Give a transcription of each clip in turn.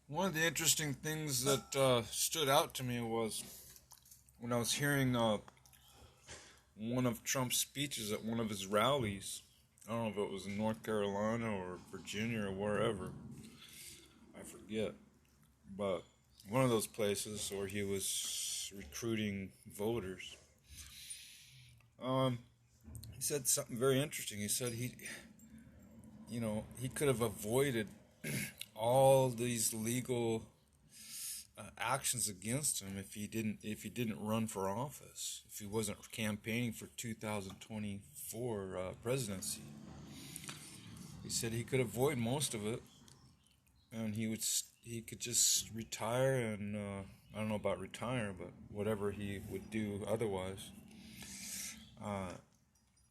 One of the interesting things that stood out to me was when I was hearing one of Trump's speeches at one of his rallies. I don't know if it was in North Carolina or Virginia or wherever. I forget. But one of those places where he was recruiting voters. Um, he said something very interesting. He said he could have avoided all these legal actions against him if he didn't run for office, if he wasn't campaigning for 2024 presidency. He said he could avoid most of it, and he could just retire and I don't know about retire, but whatever he would do otherwise. Uh,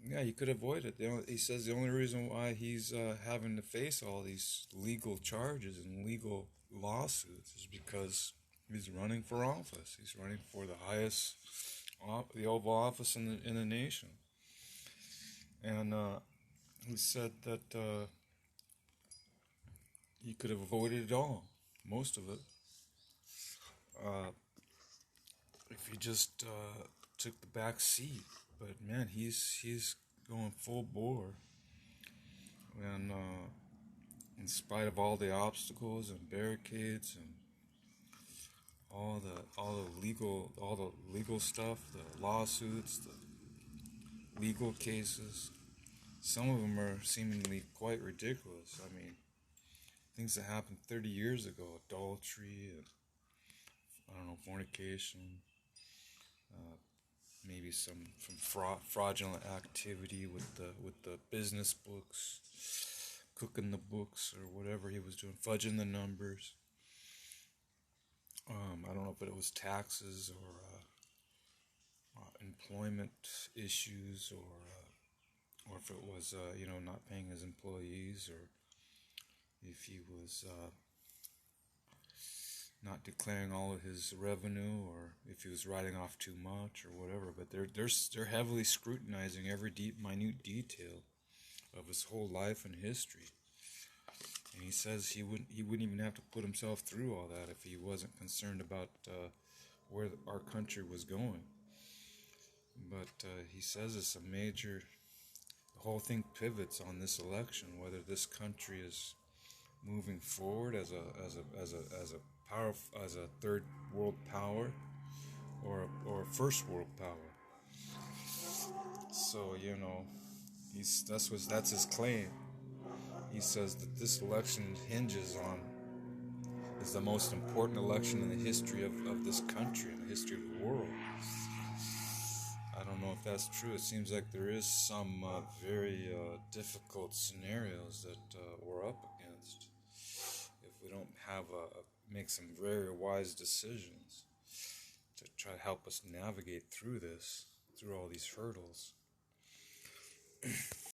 yeah, he could avoid it. He says the only reason why he's having to face all these legal charges and legal lawsuits is because he's running for office. He's running for the highest, the Oval Office in the nation. And he said that he could have avoided it all, most of it, uh, if he just took the back seat. But man, he's going full bore, and in spite of all the obstacles and barricades and all the legal stuff, the lawsuits, the legal cases. Some of them are seemingly quite ridiculous. I mean, things that happened 30 years ago, adultery and I don't know, fornication, uh, maybe some fraudulent activity with the business books, cooking the books or whatever he was doing, fudging the numbers. I don't know if it was taxes or employment issues or if it was not paying his employees, or if he was not declaring all of his revenue, or if he was writing off too much or whatever. But they're heavily scrutinizing every minute detail of his whole life and history. And he says he wouldn't even have to put himself through all that if he wasn't concerned about where our country was going. But he says it's a major. The whole thing pivots on this election, whether this country is moving forward as a third world power or a first world power. So that's his claim. He says that this election is the most important election in the history of this country, in the history of the world. I don't know if that's true. It seems like there is some very difficult scenarios that we're up against if we don't make some very wise decisions to try to help us navigate through all these hurdles.